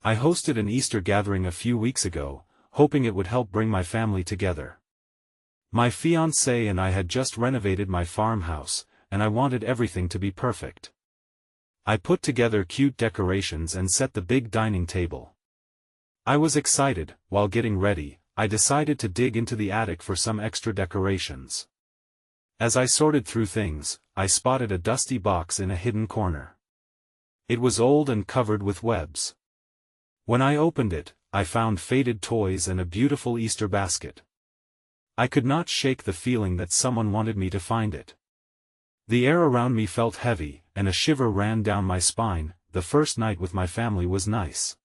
I hosted an Easter gathering a few weeks ago, hoping it would help bring my family together. My fiancée and I had just renovated my farmhouse, and I wanted everything to be perfect. I put together cute decorations and set the big dining table. I was excited. While getting ready, I decided to dig into the attic for some extra decorations. As I sorted through things, I spotted a dusty box in a hidden corner. It was old and covered with webs. When I opened it, I found faded toys and a beautiful Easter basket. I could not shake the feeling that someone wanted me to find it. The air around me felt heavy, and a shiver ran down my spine. The first night with my family was nice.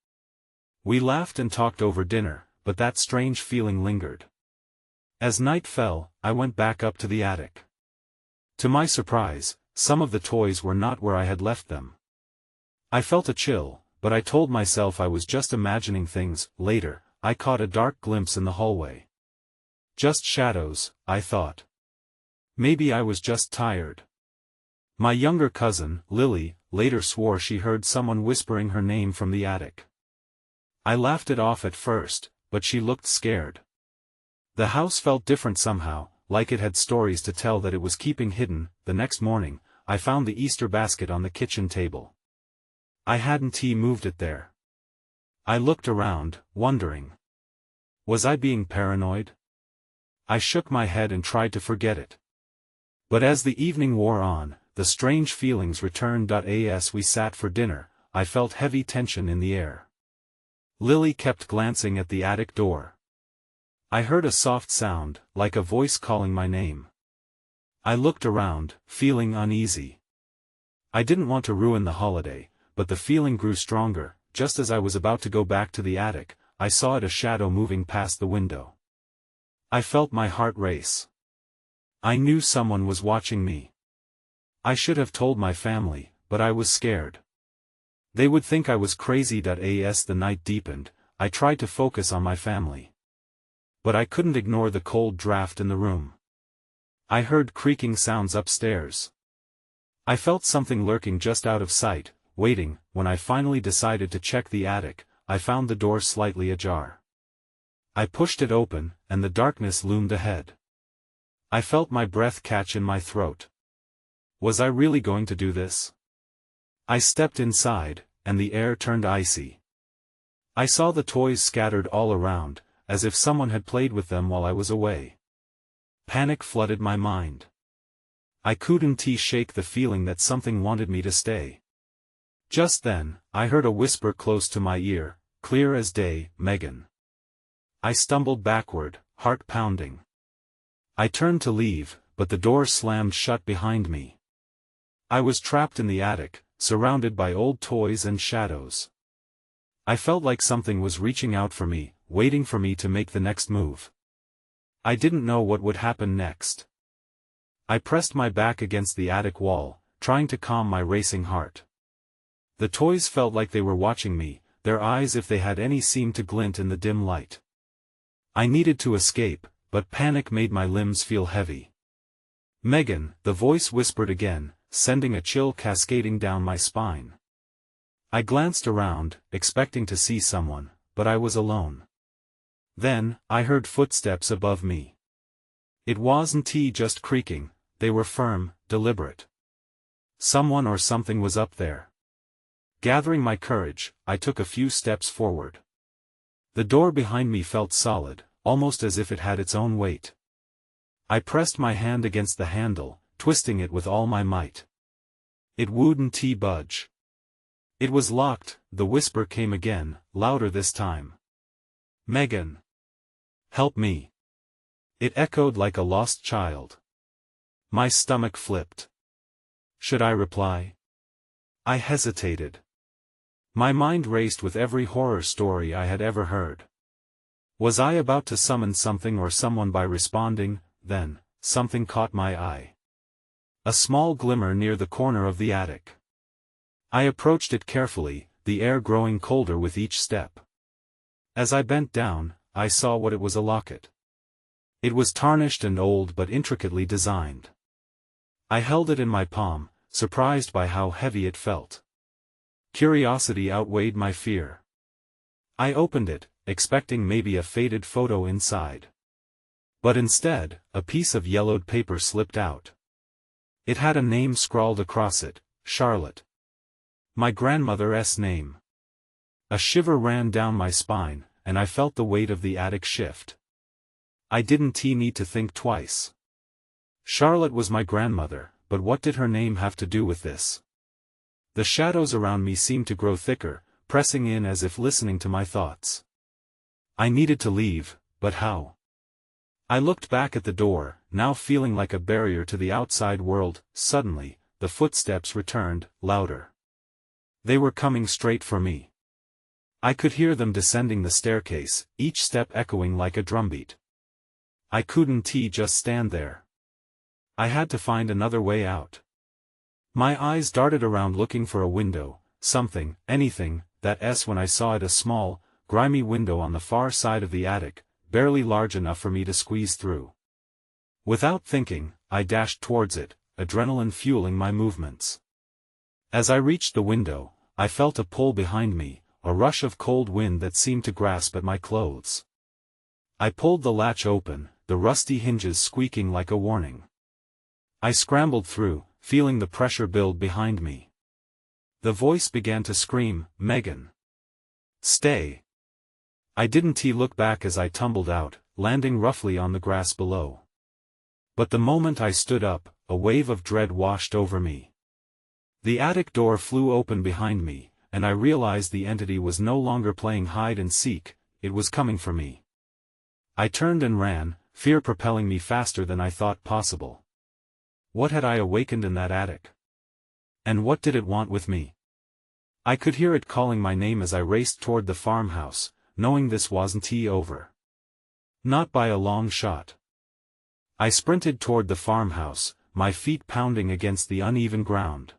We laughed and talked over dinner, but that strange feeling lingered. As night fell, I went back up to the attic. To my surprise, some of the toys were not where I had left them. I felt a chill, but I told myself I was just imagining things. Later, I caught a dark glimpse in the hallway. Just shadows, I thought. Maybe I was just tired. My younger cousin, Lily, later swore she heard someone whispering her name from the attic. I laughed it off at first, but she looked scared. The house felt different somehow, like it had stories to tell that it was keeping hidden. The next morning, I found the Easter basket on the kitchen table. I hadn't moved it there. I looked around, wondering. Was I being paranoid? I shook my head and tried to forget it. But as the evening wore on, the strange feelings returned. As we sat for dinner, I felt heavy tension in the air. Lily kept glancing at the attic door. I heard a soft sound, like a voice calling my name. I looked around, feeling uneasy. I didn't want to ruin the holiday, but the feeling grew stronger. Just as I was about to go back to the attic, I saw a shadow moving past the window. I felt my heart race. I knew someone was watching me. I should have told my family, but I was scared. They would think I was crazy. As the night deepened, I tried to focus on my family. But I couldn't ignore the cold draft in the room. I heard creaking sounds upstairs. I felt something lurking just out of sight, waiting. When I finally decided to check the attic, I found the door slightly ajar. I pushed it open, and the darkness loomed ahead. I felt my breath catch in my throat. Was I really going to do this? I stepped inside, and the air turned icy. I saw the toys scattered all around, as if someone had played with them while I was away. Panic flooded my mind. I couldn't shake the feeling that something wanted me to stay. Just then, I heard a whisper close to my ear, clear as day, "Megan." I stumbled backward, heart pounding. I turned to leave, but the door slammed shut behind me. I was trapped in the attic, surrounded by old toys and shadows. I felt like something was reaching out for me, waiting for me to make the next move. I didn't know what would happen next. I pressed my back against the attic wall, trying to calm my racing heart. The toys felt like they were watching me, their eyes, if they had any, seemed to glint in the dim light. I needed to escape, but panic made my limbs feel heavy. "Megan," the voice whispered again, sending a chill cascading down my spine. I glanced around, expecting to see someone, but I was alone. Then, I heard footsteps above me. It wasn't just creaking, they were firm, deliberate. Someone or something was up there. Gathering my courage, I took a few steps forward. The door behind me felt solid, almost as if it had its own weight. I pressed my hand against the handle, twisting it with all my might. It wouldn't budge. It was locked. The whisper came again, louder this time. "Megan. Help me." It echoed like a lost child. My stomach flipped. Should I reply? I hesitated. My mind raced with every horror story I had ever heard. Was I about to summon something or someone by responding? Then, something caught my eye. A small glimmer near the corner of the attic. I approached it carefully, the air growing colder with each step. As I bent down, I saw what it was: a locket. It was tarnished and old but intricately designed. I held it in my palm, surprised by how heavy it felt. Curiosity outweighed my fear. I opened it, expecting maybe a faded photo inside. But instead, a piece of yellowed paper slipped out. It had a name scrawled across it, Charlotte. My grandmother's name. A shiver ran down my spine, and I felt the weight of the attic shift. I didn't need to think twice. Charlotte was my grandmother, but what did her name have to do with this? The shadows around me seemed to grow thicker, pressing in as if listening to my thoughts. I needed to leave, but how? I looked back at the door, now feeling like a barrier to the outside world. Suddenly, the footsteps returned, louder. They were coming straight for me. I could hear them descending the staircase, each step echoing like a drumbeat. I couldn't just stand there. I had to find another way out. My eyes darted around looking for a window, something, anything, when I saw it, a small, grimy window on the far side of the attic, barely large enough for me to squeeze through. Without thinking, I dashed towards it, adrenaline fueling my movements. As I reached the window, I felt a pull behind me, a rush of cold wind that seemed to grasp at my clothes. I pulled the latch open, the rusty hinges squeaking like a warning. I scrambled through, feeling the pressure build behind me. The voice began to scream, "Megan! Stay!" I didn't look back as I tumbled out, landing roughly on the grass below. But the moment I stood up, a wave of dread washed over me. The attic door flew open behind me, and I realized the entity was no longer playing hide and seek, it was coming for me. I turned and ran, fear propelling me faster than I thought possible. What had I awakened in that attic? And what did it want with me? I could hear it calling my name as I raced toward the farmhouse, knowing this wasn't over. Not by a long shot. I sprinted toward the farmhouse, my feet pounding against the uneven ground.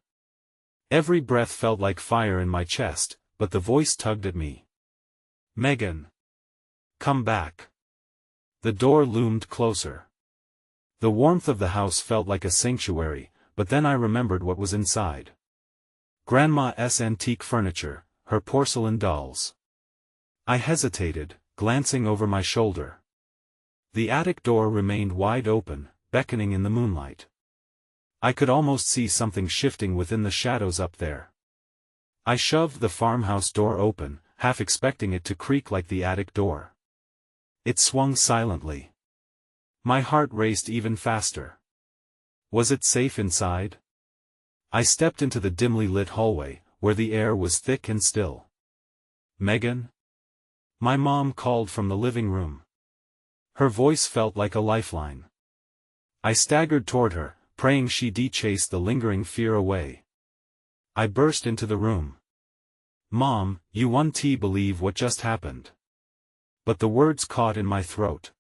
Every breath felt like fire in my chest, but the voice tugged at me. "Megan! Come back!" The door loomed closer. The warmth of the house felt like a sanctuary, but then I remembered what was inside. Grandma's antique furniture, her porcelain dolls. I hesitated, glancing over my shoulder. The attic door remained wide open, beckoning in the moonlight. I could almost see something shifting within the shadows up there. I shoved the farmhouse door open, half expecting it to creak like the attic door. It swung silently. My heart raced even faster. Was it safe inside? I stepped into the dimly lit hallway, where the air was thick and still. "Megan?" My mom called from the living room. Her voice felt like a lifeline. I staggered toward her, praying she'd chase the lingering fear away. I burst into the room. "Mom, you won't believe what just happened." But the words caught in my throat.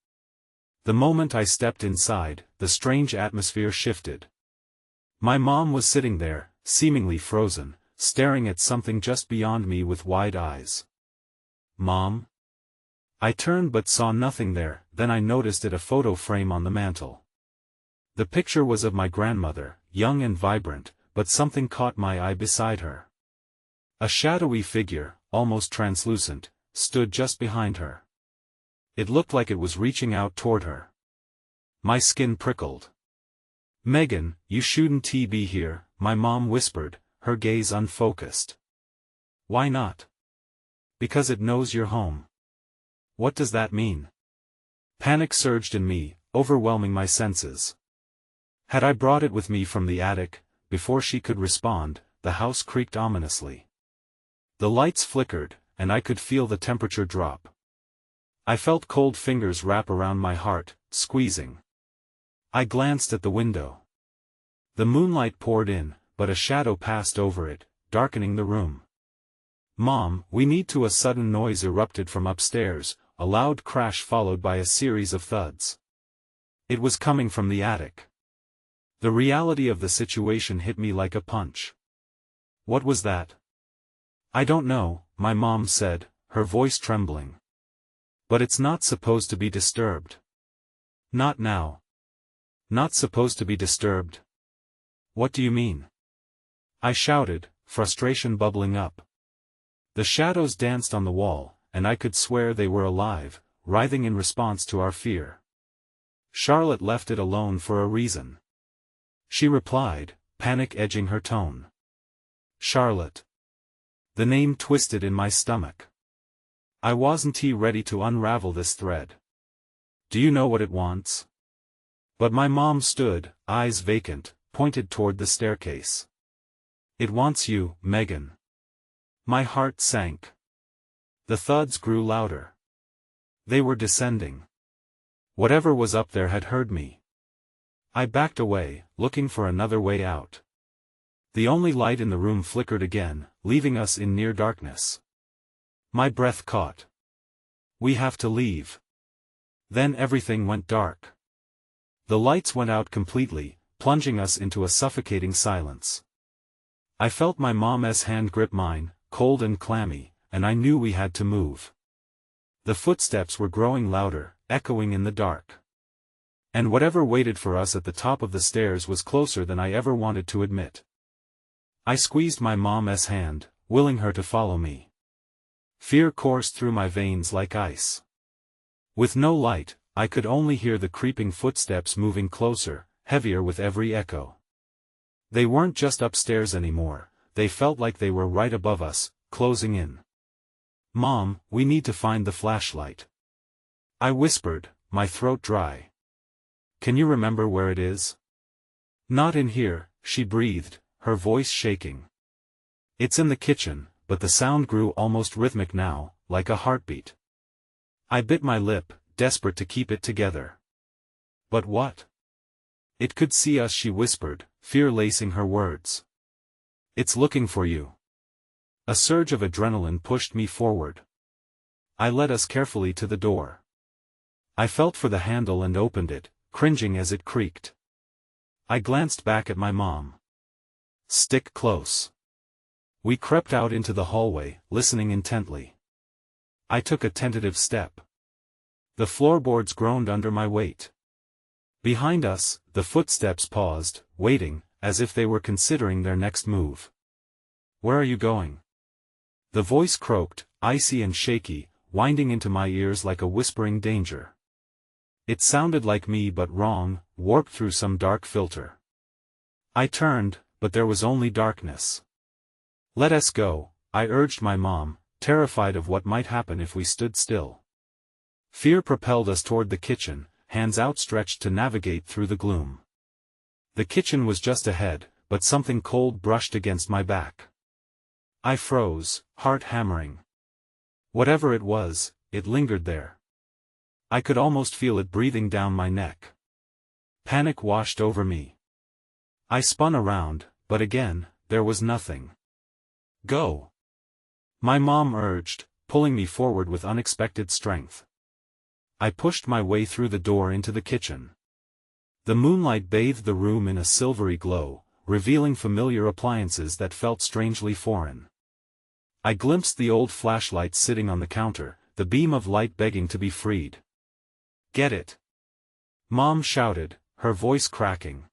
The moment I stepped inside, the strange atmosphere shifted. My mom was sitting there, seemingly frozen, staring at something just beyond me with wide eyes. "Mom?" I turned but saw nothing there, then I noticed a photo frame on the mantel. The picture was of my grandmother, young and vibrant, but something caught my eye beside her. A shadowy figure, almost translucent, stood just behind her. It looked like it was reaching out toward her. My skin prickled. "Megan, you shouldn't be here," my mom whispered, her gaze unfocused. "Why not?" "Because it knows you're home." "What does that mean?" Panic surged in me, overwhelming my senses. Had I brought it with me from the attic? Before she could respond, the house creaked ominously. The lights flickered, and I could feel the temperature drop. I felt cold fingers wrap around my heart, squeezing. I glanced at the window. The moonlight poured in, but a shadow passed over it, darkening the room. "Mom, we need to." A sudden noise erupted from upstairs, a loud crash followed by a series of thuds. It was coming from the attic. The reality of the situation hit me like a punch. "What was that?" "I don't know," my mom said, her voice trembling. "But it's not supposed to be disturbed." "Not now." "Not supposed to be disturbed?" "What do you mean?" I shouted, frustration bubbling up. The shadows danced on the wall, and I could swear they were alive, writhing in response to our fear. Charlotte left it alone for a reason. She replied, panic edging her tone. Charlotte. The name twisted in my stomach. I wasn't ready to unravel this thread. Do you know what it wants? But my mom stood, eyes vacant, pointed toward the staircase. It wants you, Megan. My heart sank. The thuds grew louder. They were descending. Whatever was up there had heard me. I backed away, looking for another way out. The only light in the room flickered again, leaving us in near darkness. My breath caught. We have to leave. Then everything went dark. The lights went out completely, plunging us into a suffocating silence. I felt my mom's hand grip mine, cold and clammy, and I knew we had to move. The footsteps were growing louder, echoing in the dark. And whatever waited for us at the top of the stairs was closer than I ever wanted to admit. I squeezed my mom's hand, willing her to follow me. Fear coursed through my veins like ice. With no light, I could only hear the creeping footsteps moving closer, heavier with every echo. They weren't just upstairs anymore, they felt like they were right above us, closing in. Mom, we need to find the flashlight. I whispered, my throat dry. Can you remember where it is? Not in here, she breathed, her voice shaking. It's in the kitchen, but the sound grew almost rhythmic now, like a heartbeat. I bit my lip, desperate to keep it together. But what? It could see us, she whispered, fear lacing her words. It's looking for you. A surge of adrenaline pushed me forward. I led us carefully to the door. I felt for the handle and opened it, cringing as it creaked. I glanced back at my mom. Stick close. We crept out into the hallway, listening intently. I took a tentative step. The floorboards groaned under my weight. Behind us, the footsteps paused, waiting, as if they were considering their next move. Where are you going? The voice croaked, icy and shaky, winding into my ears like a whispering danger. It sounded like me but wrong, warped through some dark filter. I turned, but there was only darkness. Let us go, I urged my mom, terrified of what might happen if we stood still. Fear propelled us toward the kitchen, hands outstretched to navigate through the gloom. The kitchen was just ahead, but something cold brushed against my back. I froze, heart hammering. Whatever it was, it lingered there. I could almost feel it breathing down my neck. Panic washed over me. I spun around, but again, there was nothing. Go! My mom urged, pulling me forward with unexpected strength. I pushed my way through the door into the kitchen. The moonlight bathed the room in a silvery glow, revealing familiar appliances that felt strangely foreign. I glimpsed the old flashlight sitting on the counter, the beam of light begging to be freed. Get it! Mom shouted, her voice cracking.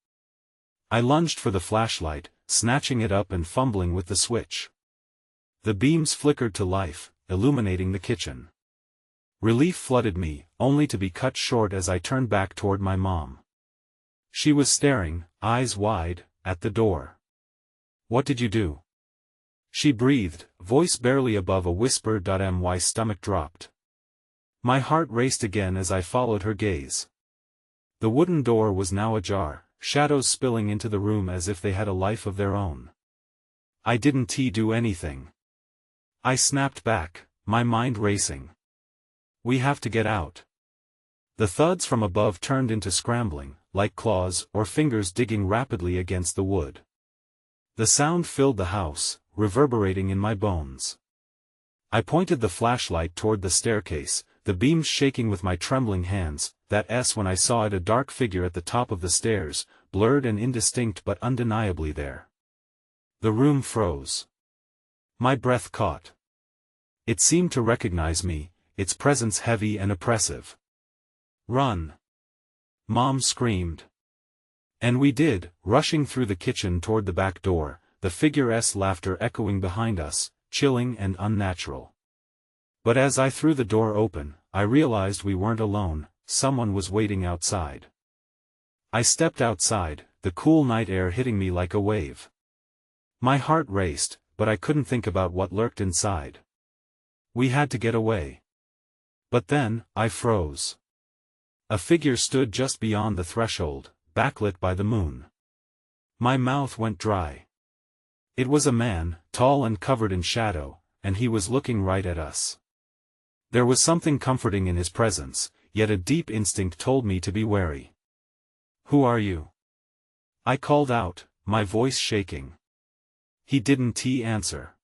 I lunged for the flashlight, snatching it up and fumbling with the switch. The beams flickered to life, illuminating the kitchen. Relief flooded me, only to be cut short as I turned back toward my mom. She was staring, eyes wide, at the door. What did you do? She breathed, voice barely above a whisper. My stomach dropped. My heart raced again as I followed her gaze. The wooden door was now ajar, shadows spilling into the room as if they had a life of their own. I didn't do anything. I snapped back, my mind racing. We have to get out. The thuds from above turned into scrambling, like claws or fingers digging rapidly against the wood. The sound filled the house, reverberating in my bones. I pointed the flashlight toward the staircase, the beams shaking with my trembling hands. When I saw it, a dark figure at the top of the stairs, blurred and indistinct but undeniably there. The room froze. My breath caught. It seemed to recognize me, its presence heavy and oppressive. Run! Mom screamed. And we did, rushing through the kitchen toward the back door, the figure's laughter echoing behind us, chilling and unnatural. But as I threw the door open, I realized we weren't alone, someone was waiting outside. I stepped outside, the cool night air hitting me like a wave. My heart raced, but I couldn't think about what lurked inside. We had to get away. But then, I froze. A figure stood just beyond the threshold, backlit by the moon. My mouth went dry. It was a man, tall and covered in shadow, and he was looking right at us. There was something comforting in his presence, yet a deep instinct told me to be wary. "Who are you?" I called out, my voice shaking. He didn't answer.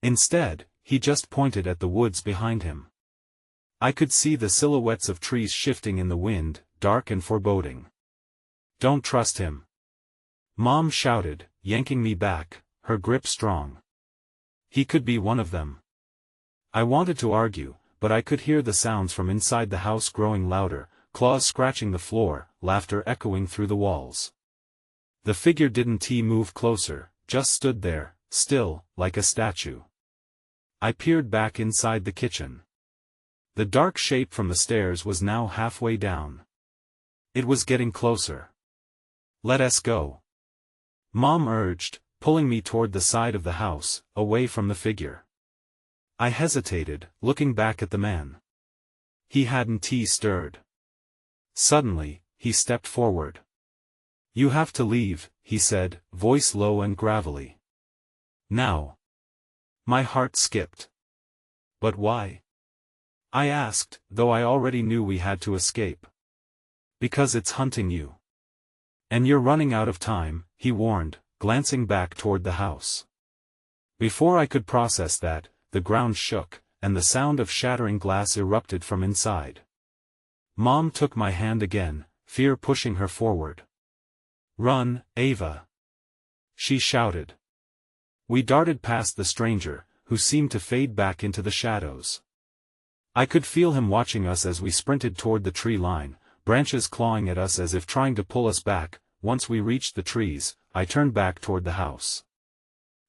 Instead, he just pointed at the woods behind him. I could see the silhouettes of trees shifting in the wind, dark and foreboding. "Don't trust him," Mom shouted, yanking me back, her grip strong. "He could be one of them." I wanted to argue, but I could hear the sounds from inside the house growing louder, claws scratching the floor, laughter echoing through the walls. The figure didn't move closer, just stood there, still, like a statue. I peered back inside the kitchen. The dark shape from the stairs was now halfway down. It was getting closer. "Let us go," Mom urged, pulling me toward the side of the house, away from the figure. I hesitated, looking back at the man. He hadn't stirred. Suddenly, he stepped forward. "You have to leave," he said, voice low and gravelly. "Now." My heart skipped. "But why?" I asked, though I already knew we had to escape. "Because it's hunting you. And you're running out of time," he warned, glancing back toward the house. Before I could process that, the ground shook, and the sound of shattering glass erupted from inside. Mom took my hand again, fear pushing her forward. "Run, Ava!" she shouted. We darted past the stranger, who seemed to fade back into the shadows. I could feel him watching us as we sprinted toward the tree line, branches clawing at us as if trying to pull us back. Once we reached the trees, I turned back toward the house.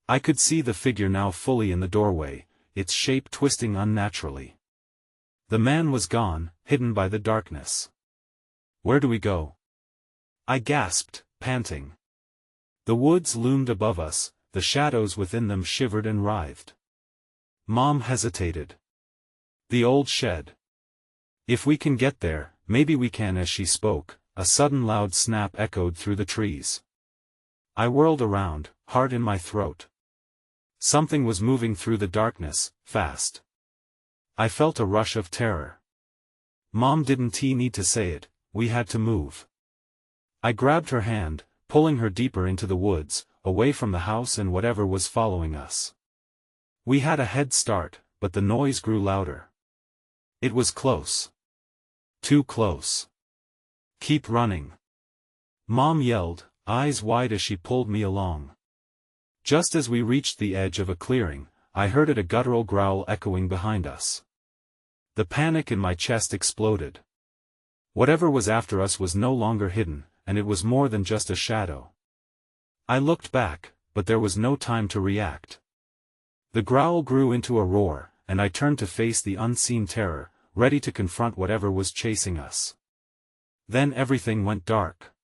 I could see the figure now fully in the doorway, its shape twisting unnaturally. The man was gone, hidden by the darkness. "Where do we go?" I gasped, panting. The woods loomed above us, the shadows within them shivered and writhed. Mom hesitated. "The old shed. If we can get there, maybe we can." As she spoke, a sudden loud snap echoed through the trees. I whirled around, heart in my throat. Something was moving through the darkness, fast. I felt a rush of terror. Mom didn't need to say it, we had to move. I grabbed her hand, pulling her deeper into the woods, away from the house and whatever was following us. We had a head start, but the noise grew louder. It was close. Too close. "Keep running," Mom yelled, eyes wide as she pulled me along. Just as we reached the edge of a clearing, I heard a guttural growl echoing behind us. The panic in my chest exploded. Whatever was after us was no longer hidden, and it was more than just a shadow. I looked back, but there was no time to react. The growl grew into a roar, and I turned to face the unseen terror, ready to confront whatever was chasing us. Then everything went dark.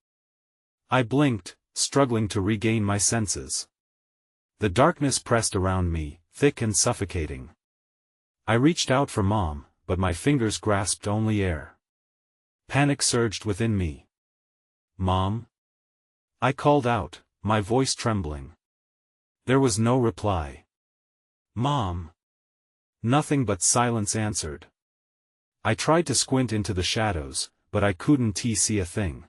I blinked, struggling to regain my senses. The darkness pressed around me, thick and suffocating. I reached out for Mom, but my fingers grasped only air. Panic surged within me. "Mom?" I called out, my voice trembling. There was no reply. "Mom?" Nothing but silence answered. I tried to squint into the shadows, but I couldn't see a thing.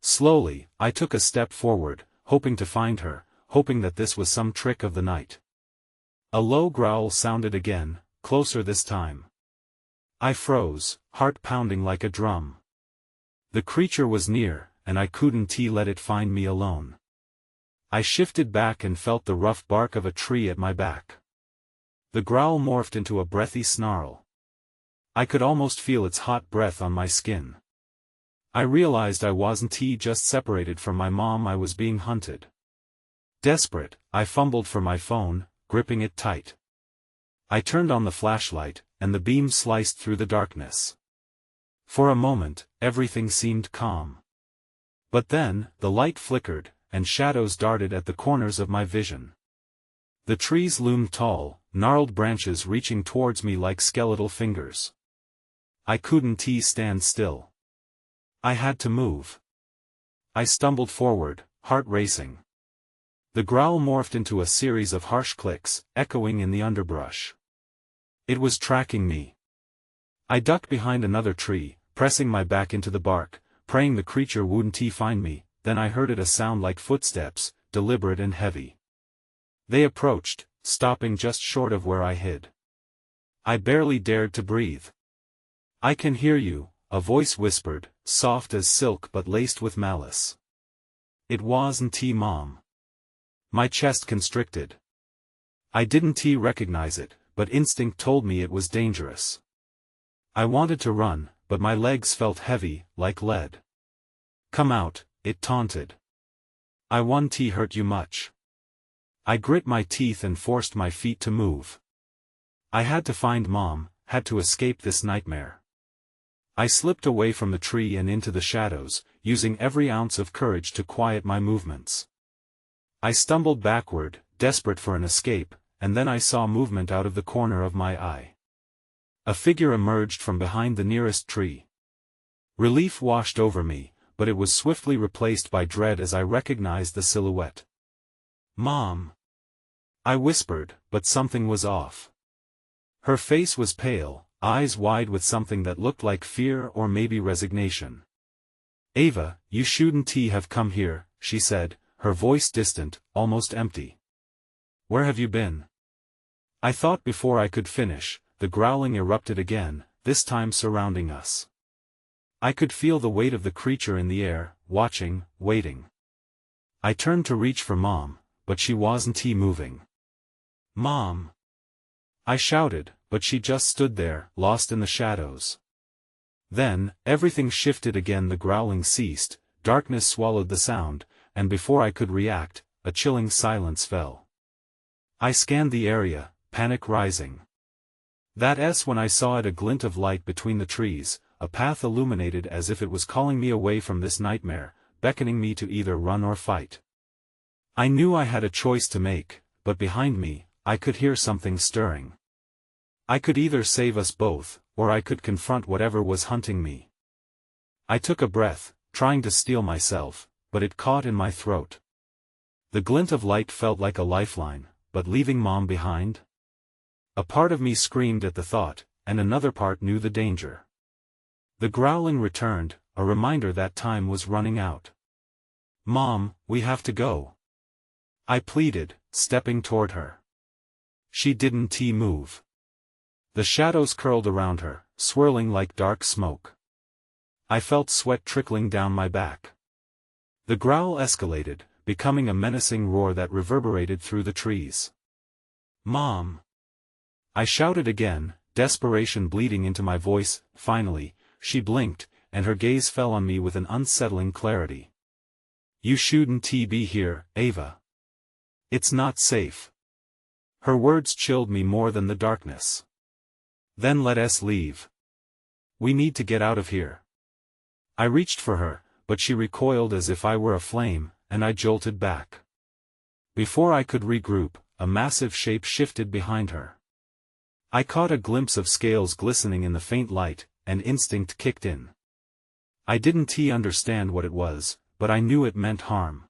Slowly, I took a step forward, hoping to find her, hoping that this was some trick of the night. A low growl sounded again, closer this time. I froze, heart pounding like a drum. The creature was near, and I couldn't let it find me alone. I shifted back and felt the rough bark of a tree at my back. The growl morphed into a breathy snarl. I could almost feel its hot breath on my skin. I realized I wasn't just separated from my mom, I was being hunted. Desperate, I fumbled for my phone, gripping it tight. I turned on the flashlight, and the beam sliced through the darkness. For a moment, everything seemed calm. But then, the light flickered, and shadows darted at the corners of my vision. The trees loomed tall, gnarled branches reaching towards me like skeletal fingers. I couldn't stand still. I had to move. I stumbled forward, heart racing. The growl morphed into a series of harsh clicks, echoing in the underbrush. It was tracking me. I ducked behind another tree, pressing my back into the bark, praying the creature wouldn't find me. Then I heard a sound like footsteps, deliberate and heavy. They approached, stopping just short of where I hid. I barely dared to breathe. "I can hear you," a voice whispered, soft as silk but laced with malice. It wasn't Mom. My chest constricted. I didn't recognize it, but instinct told me it was dangerous. I wanted to run, but my legs felt heavy, like lead. "Come out," it taunted. "I won't hurt you much." I grit my teeth and forced my feet to move. I had to find Mom, had to escape this nightmare. I slipped away from the tree and into the shadows, using every ounce of courage to quiet my movements. I stumbled backward, desperate for an escape, and then I saw movement out of the corner of my eye. A figure emerged from behind the nearest tree. Relief washed over me, but it was swiftly replaced by dread as I recognized the silhouette. "Mom!" I whispered, but something was off. Her face was pale, eyes wide with something that looked like fear or maybe resignation. "Ava, you shouldn't have come here," she said, her voice distant, almost empty. "Where have you been?" I thought before I could finish. The growling erupted again, this time surrounding us. I could feel the weight of the creature in the air, watching, waiting. I turned to reach for Mom, but she wasn't moving. "Mom!" I shouted, but she just stood there, lost in the shadows. Then, everything shifted again. The growling ceased, darkness swallowed the sound, and before I could react, a chilling silence fell. I scanned the area, panic rising. That's when I saw it, a glint of light between the trees, a path illuminated as if it was calling me away from this nightmare, beckoning me to either run or fight. I knew I had a choice to make, but behind me, I could hear something stirring. I could either save us both, or I could confront whatever was hunting me. I took a breath, trying to steel myself, but it caught in my throat. The glint of light felt like a lifeline, but leaving Mom behind? A part of me screamed at the thought, and another part knew the danger. The growling returned, a reminder that time was running out. "Mom, we have to go," I pleaded, stepping toward her. She didn't move. The shadows curled around her, swirling like dark smoke. I felt sweat trickling down my back. The growl escalated, becoming a menacing roar that reverberated through the trees. "Mom!" I shouted again, desperation bleeding into my voice. Finally, she blinked, and her gaze fell on me with an unsettling clarity. "You shouldn't be here, Ava. It's not safe." Her words chilled me more than the darkness. "Then let us leave. We need to get out of here." I reached for her, but she recoiled as if I were a flame, and I jolted back. Before I could regroup, a massive shape shifted behind her. I caught a glimpse of scales glistening in the faint light, and instinct kicked in. I didn't understand what it was, but I knew it meant harm.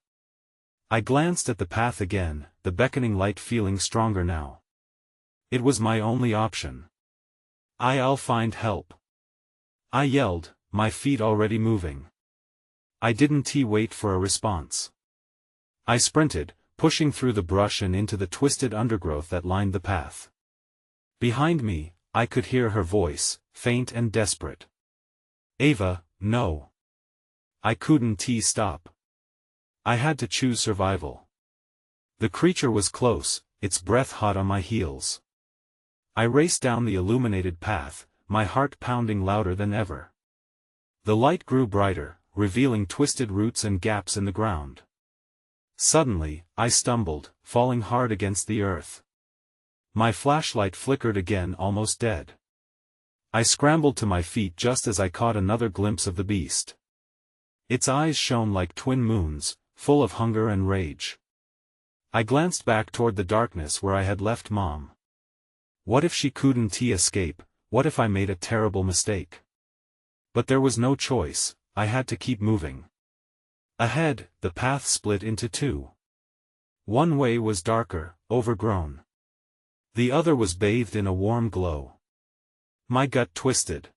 I glanced at the path again, the beckoning light feeling stronger now. It was my only option. "I'll find help," I yelled, my feet already moving. I didn't wait for a response. I sprinted, pushing through the brush and into the twisted undergrowth that lined the path. Behind me, I could hear her voice, faint and desperate. "Ava, no." I couldn't stop. I had to choose survival. The creature was close, its breath hot on my heels. I raced down the illuminated path, my heart pounding louder than ever. The light grew brighter, revealing twisted roots and gaps in the ground. Suddenly, I stumbled, falling hard against the earth. My flashlight flickered again, almost dead. I scrambled to my feet just as I caught another glimpse of the beast. Its eyes shone like twin moons, full of hunger and rage. I glanced back toward the darkness where I had left Mom. What if she couldn't escape? What if I made a terrible mistake? But there was no choice, I had to keep moving. Ahead, the path split into two. One way was darker, overgrown. The other was bathed in a warm glow. My gut twisted.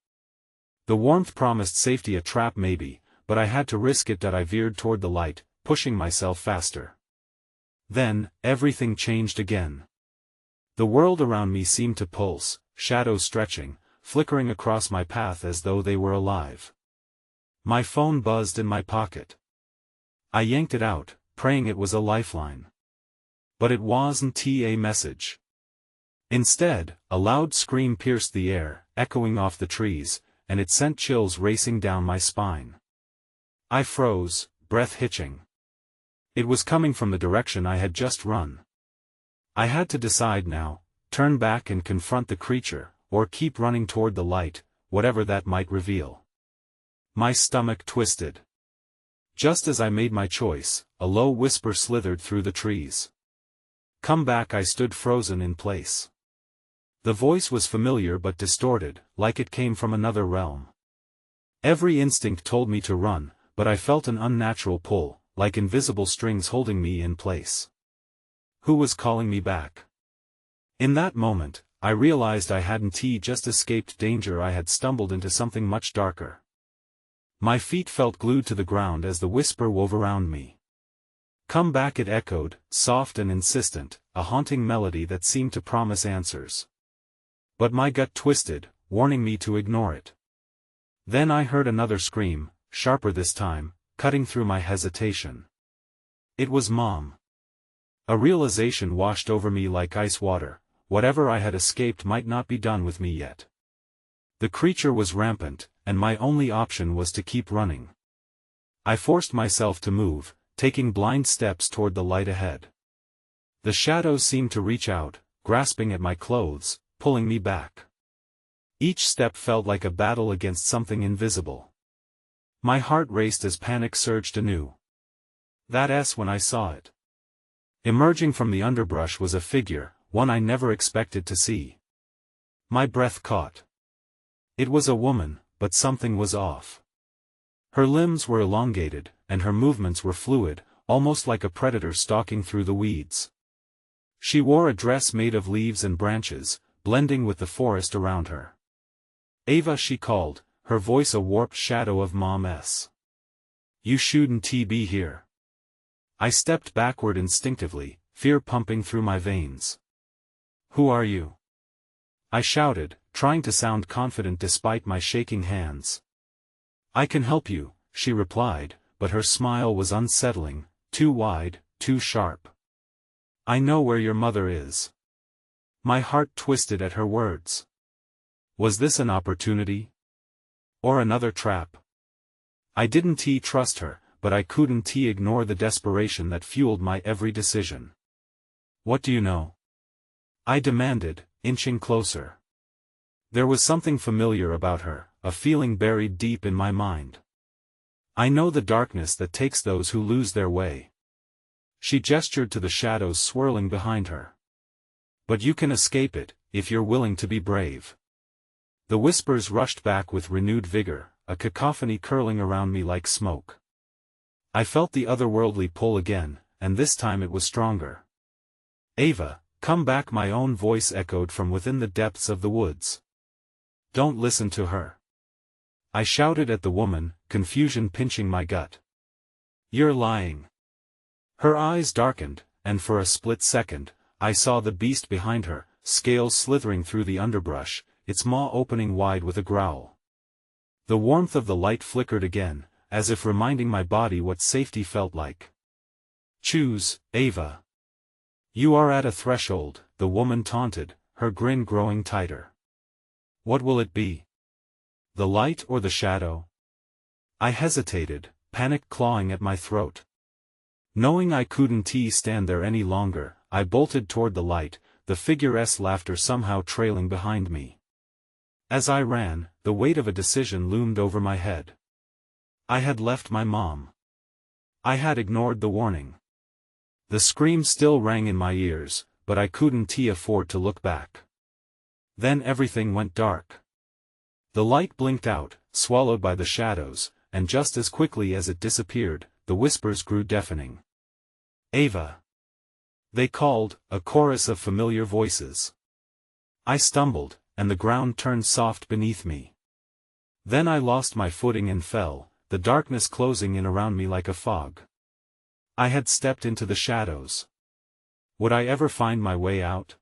The warmth promised safety, a trap maybe, but I had to risk it. I veered toward the light, pushing myself faster. Then, everything changed again. The world around me seemed to pulse, shadows stretching, flickering across my path as though they were alive. My phone buzzed in my pocket. I yanked it out, praying it was a lifeline. But it wasn't a message. Instead, a loud scream pierced the air, echoing off the trees, and it sent chills racing down my spine. I froze, breath hitching. It was coming from the direction I had just run. I had to decide now, turn back and confront the creature, or keep running toward the light, whatever that might reveal. My stomach twisted. Just as I made my choice, a low whisper slithered through the trees. "Come back." I stood frozen in place. The voice was familiar but distorted, like it came from another realm. Every instinct told me to run, but I felt an unnatural pull, like invisible strings holding me in place. Who was calling me back? In that moment, I realized I hadn't just escaped danger, I had stumbled into something much darker. My feet felt glued to the ground as the whisper wove around me. "Come back," it echoed, soft and insistent, a haunting melody that seemed to promise answers. But my gut twisted, warning me to ignore it. Then I heard another scream, sharper this time, cutting through my hesitation. It was Mom. A realization washed over me like ice water: whatever I had escaped might not be done with me yet. The creature was rampant, and my only option was to keep running. I forced myself to move, taking blind steps toward the light ahead. The shadows seemed to reach out, grasping at my clothes, pulling me back. Each step felt like a battle against something invisible. My heart raced as panic surged anew. That's when I saw it. Emerging from the underbrush was a figure, one I never expected to see. My breath caught. It was a woman, but something was off. Her limbs were elongated, and her movements were fluid, almost like a predator stalking through the weeds. She wore a dress made of leaves and branches, blending with the forest around her. "Ava," she called, her voice a warped shadow of Mom's. "You shouldn't be here." I stepped backward instinctively, fear pumping through my veins. "Who are you?" I shouted, trying to sound confident despite my shaking hands. "I can help you," she replied, but her smile was unsettling, too wide, too sharp. "I know where your mother is." My heart twisted at her words. Was this an opportunity? Or another trap? I didn't trust her, but I couldn't ignore the desperation that fueled my every decision. "What do you know?" I demanded, inching closer. There was something familiar about her, a feeling buried deep in my mind. "I know the darkness that takes those who lose their way." She gestured to the shadows swirling behind her. "But you can escape it, if you're willing to be brave." The whispers rushed back with renewed vigor, a cacophony curling around me like smoke. I felt the otherworldly pull again, and this time it was stronger. "Ava, come back," my own voice echoed from within the depths of the woods. "Don't listen to her." I shouted at the woman, confusion pinching my gut. "You're lying." Her eyes darkened, and for a split second, I saw the beast behind her, scales slithering through the underbrush, its maw opening wide with a growl. The warmth of the light flickered again, as if reminding my body what safety felt like. "Choose, Ava. You are at a threshold," the woman taunted, her grin growing tighter. "What will it be? The light or the shadow?" I hesitated, panic clawing at my throat. Knowing I couldn't stand there any longer, I bolted toward the light, the figure's laughter somehow trailing behind me. As I ran, the weight of a decision loomed over my head. I had left my mom. I had ignored the warning. The scream still rang in my ears, but I couldn't afford to look back. Then everything went dark. The light blinked out, swallowed by the shadows, and just as quickly as it disappeared, the whispers grew deafening. "Ava!" they called, a chorus of familiar voices. I stumbled, and the ground turned soft beneath me. Then I lost my footing and fell, the darkness closing in around me like a fog. I had stepped into the shadows. Would I ever find my way out?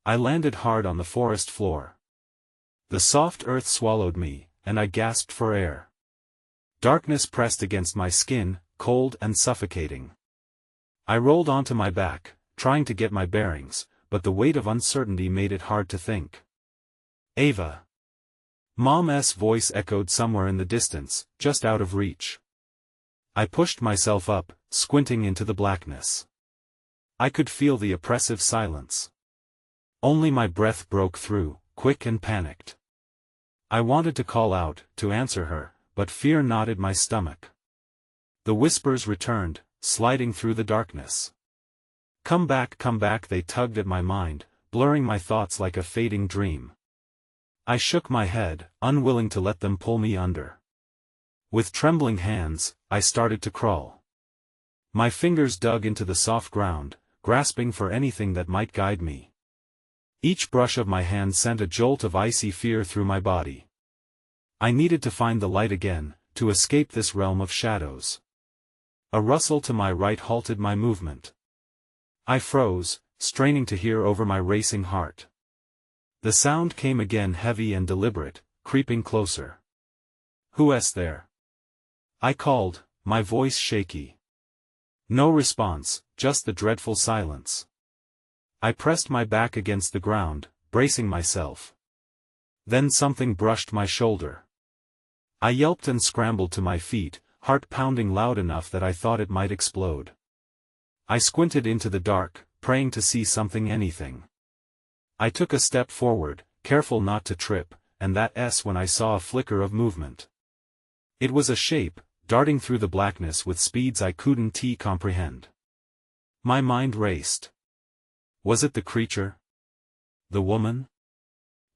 I landed hard on the forest floor. The soft earth swallowed me, and I gasped for air. Darkness pressed against my skin, cold and suffocating. I rolled onto my back, trying to get my bearings, but the weight of uncertainty made it hard to think. "Ava!" Mom's voice echoed somewhere in the distance, just out of reach. I pushed myself up, squinting into the blackness. I could feel the oppressive silence. Only my breath broke through, quick and panicked. I wanted to call out, to answer her, but fear knotted my stomach. The whispers returned, sliding through the darkness. Come back, they tugged at my mind, blurring my thoughts like a fading dream. I shook my head, unwilling to let them pull me under. With trembling hands, I started to crawl. My fingers dug into the soft ground, grasping for anything that might guide me. Each brush of my hand sent a jolt of icy fear through my body. I needed to find the light again, to escape this realm of shadows. A rustle to my right halted my movement. I froze, straining to hear over my racing heart. The sound came again, heavy and deliberate, creeping closer. "Who's there?" I called, my voice shaky. No response, just the dreadful silence. I pressed my back against the ground, bracing myself. Then something brushed my shoulder. I yelped and scrambled to my feet, heart pounding loud enough that I thought it might explode. I squinted into the dark, praying to see something, anything. I took a step forward, careful not to trip, and that's when I saw a flicker of movement. It was a shape, darting through the blackness with speeds I couldn't comprehend. My mind raced. Was it the creature? The woman?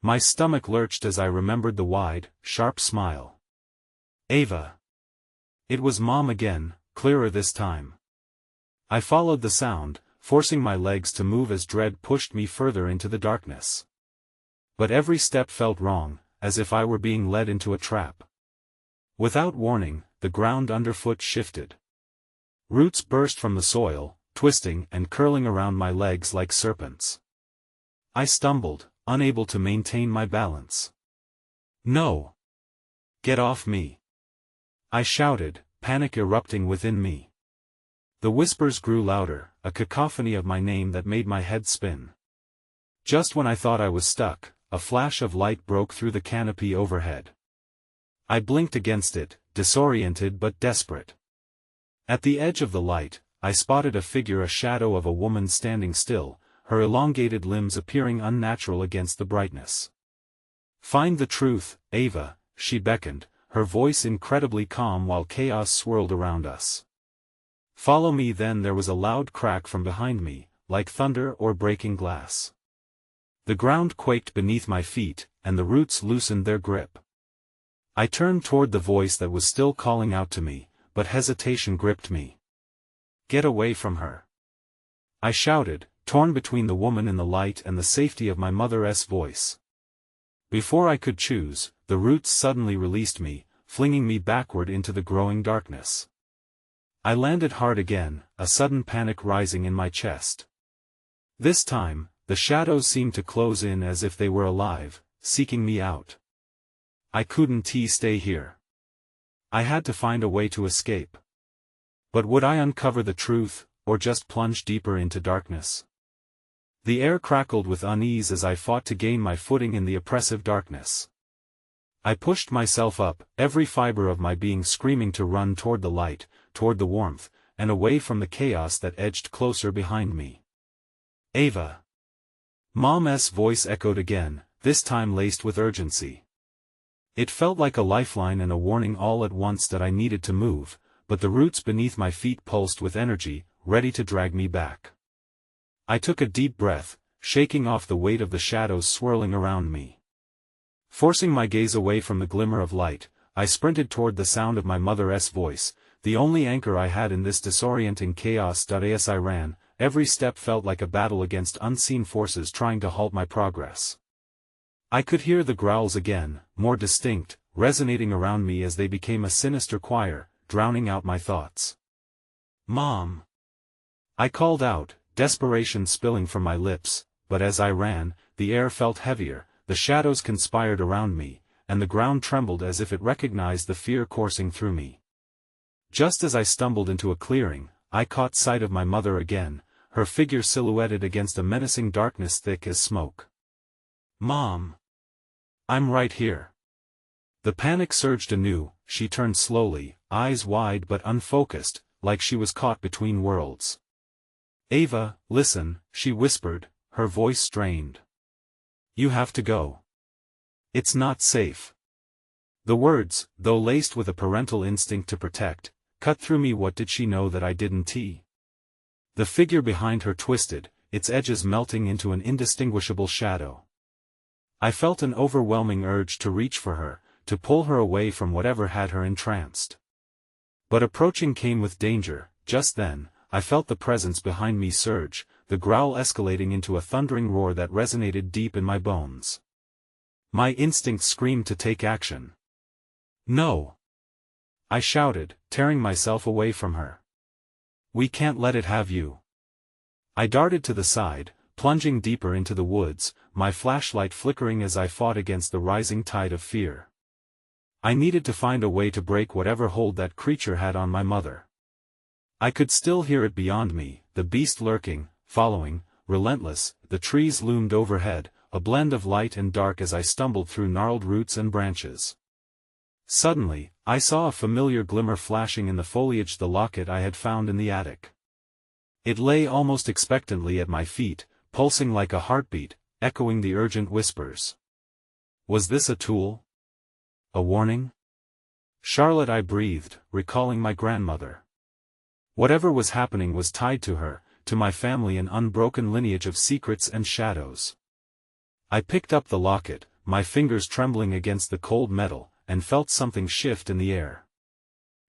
My stomach lurched as I remembered the wide, sharp smile. "Ava!" It was Mom again, clearer this time. I followed the sound, forcing my legs to move as dread pushed me further into the darkness. But every step felt wrong, as if I were being led into a trap. Without warning, the ground underfoot shifted. Roots burst from the soil, twisting and curling around my legs like serpents. I stumbled, unable to maintain my balance. "No! Get off me!" I shouted, panic erupting within me. The whispers grew louder, a cacophony of my name that made my head spin. Just when I thought I was stuck, a flash of light broke through the canopy overhead. I blinked against it, disoriented but desperate. At the edge of the light, I spotted a figure, a shadow of a woman standing still, her elongated limbs appearing unnatural against the brightness. "Find the truth, Ava," she beckoned, her voice incredibly calm while chaos swirled around us. "Follow me." Then there was a loud crack from behind me, like thunder or breaking glass. The ground quaked beneath my feet, and the roots loosened their grip. I turned toward the voice that was still calling out to me, but hesitation gripped me. "Get away from her!" I shouted, torn between the woman in the light and the safety of my mother's voice. Before I could choose, the roots suddenly released me, flinging me backward into the growing darkness. I landed hard again, a sudden panic rising in my chest. This time, the shadows seemed to close in as if they were alive, seeking me out. I couldn't stay here. I had to find a way to escape. But would I uncover the truth, or just plunge deeper into darkness? The air crackled with unease as I fought to gain my footing in the oppressive darkness. I pushed myself up, every fiber of my being screaming to run toward the light, toward the warmth, and away from the chaos that edged closer behind me. "Ava!" Mom's voice echoed again, this time laced with urgency. It felt like a lifeline and a warning all at once that I needed to move, but the roots beneath my feet pulsed with energy, ready to drag me back. I took a deep breath, shaking off the weight of the shadows swirling around me. Forcing my gaze away from the glimmer of light, I sprinted toward the sound of my mother's voice, the only anchor I had in this disorienting chaos. As I ran, every step felt like a battle against unseen forces trying to halt my progress. I could hear the growls again, more distinct, resonating around me as they became a sinister choir, drowning out my thoughts. "Mom!" I called out, desperation spilling from my lips, but as I ran, the air felt heavier, the shadows conspired around me, and the ground trembled as if it recognized the fear coursing through me. Just as I stumbled into a clearing, I caught sight of my mother again, her figure silhouetted against a menacing darkness thick as smoke. "Mom! I'm right here." The panic surged anew. She turned slowly, eyes wide but unfocused, like she was caught between worlds. "Ava, listen," she whispered, her voice strained. "You have to go. It's not safe." The words, though laced with a parental instinct to protect, cut through me. What did she know that I didn't? The figure behind her twisted, its edges melting into an indistinguishable shadow. I felt an overwhelming urge to reach for her, to pull her away from whatever had her entranced. But approaching came with danger. Just then, I felt the presence behind me surge, the growl escalating into a thundering roar that resonated deep in my bones. My instinct screamed to take action. "No!" I shouted, tearing myself away from her. "We can't let it have you." I darted to the side, plunging deeper into the woods, my flashlight flickering as I fought against the rising tide of fear. I needed to find a way to break whatever hold that creature had on my mother. I could still hear it beyond me, the beast lurking, following, relentless. The trees loomed overhead, a blend of light and dark as I stumbled through gnarled roots and branches. Suddenly, I saw a familiar glimmer flashing in the foliage, the locket I had found in the attic. It lay almost expectantly at my feet, pulsing like a heartbeat, echoing the urgent whispers. Was this a tool? A warning? "Charlotte," I breathed, recalling my grandmother. Whatever was happening was tied to her, to my family, an unbroken lineage of secrets and shadows. I picked up the locket, my fingers trembling against the cold metal, and felt something shift in the air.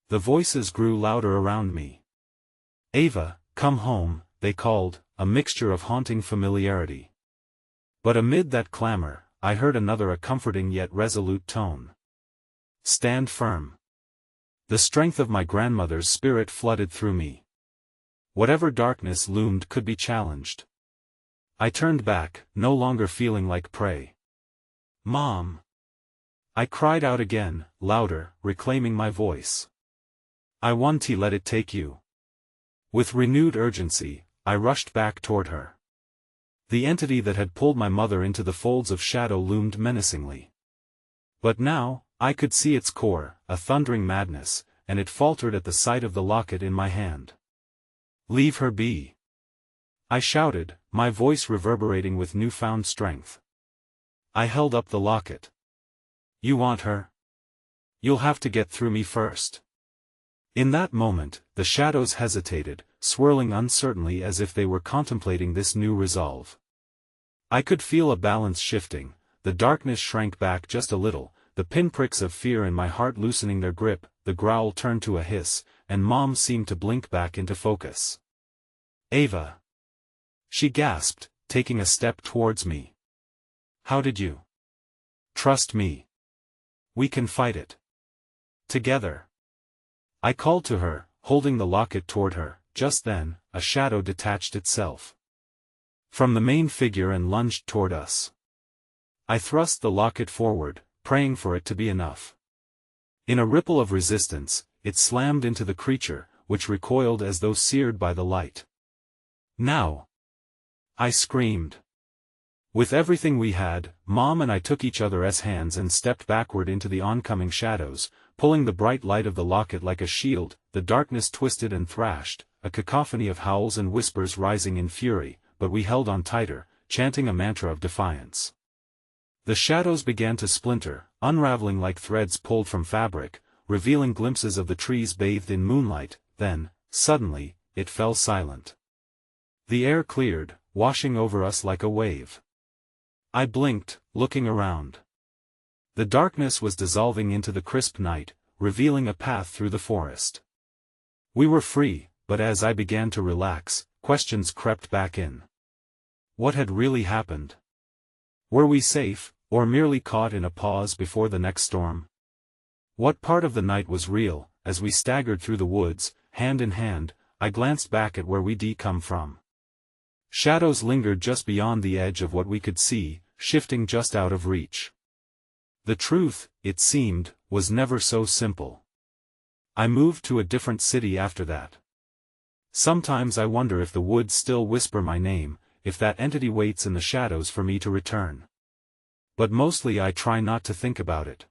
The voices grew louder around me. "Ava, come home," they called, a mixture of haunting familiarity. But amid that clamor, I heard another, a comforting yet resolute tone. "Stand firm." The strength of my grandmother's spirit flooded through me. Whatever darkness loomed could be challenged. I turned back, no longer feeling like prey. "Mom!" I cried out again, louder, reclaiming my voice. "I want to let it take you." With renewed urgency, I rushed back toward her. The entity that had pulled my mother into the folds of shadow loomed menacingly. But now, I could see its core, a thundering madness, and it faltered at the sight of the locket in my hand. "Leave her be!" I shouted, my voice reverberating with newfound strength. I held up the locket. "You want her? You'll have to get through me first." In that moment, the shadows hesitated, swirling uncertainly as if they were contemplating this new resolve. I could feel a balance shifting, the darkness shrank back just a little, the pinpricks of fear in my heart loosening their grip, the growl turned to a hiss, and Mom seemed to blink back into focus. "Ava!" she gasped, taking a step towards me. "How did you? Trust me. We can fight it. Together." I called to her, holding the locket toward her. Just then, a shadow detached itself from the main figure and lunged toward us. I thrust the locket forward, praying for it to be enough. In a ripple of resistance, it slammed into the creature, which recoiled as though seared by the light. "Now!" I screamed. With everything we had, Mom and I took each other's hands and stepped backward into the oncoming shadows, pulling the bright light of the locket like a shield. The darkness twisted and thrashed, a cacophony of howls and whispers rising in fury, but we held on tighter, chanting a mantra of defiance. The shadows began to splinter, unraveling like threads pulled from fabric, revealing glimpses of the trees bathed in moonlight. Then, suddenly, it fell silent. The air cleared, washing over us like a wave. I blinked, looking around. The darkness was dissolving into the crisp night, revealing a path through the forest. We were free, but as I began to relax, questions crept back in. What had really happened? Were we safe, or merely caught in a pause before the next storm? What part of the night was real? As we staggered through the woods, hand in hand, I glanced back at where we'd come from. Shadows lingered just beyond the edge of what we could see, shifting just out of reach. The truth, it seemed, was never so simple. I moved to a different city after that. Sometimes I wonder if the woods still whisper my name, if that entity waits in the shadows for me to return. But mostly I try not to think about it.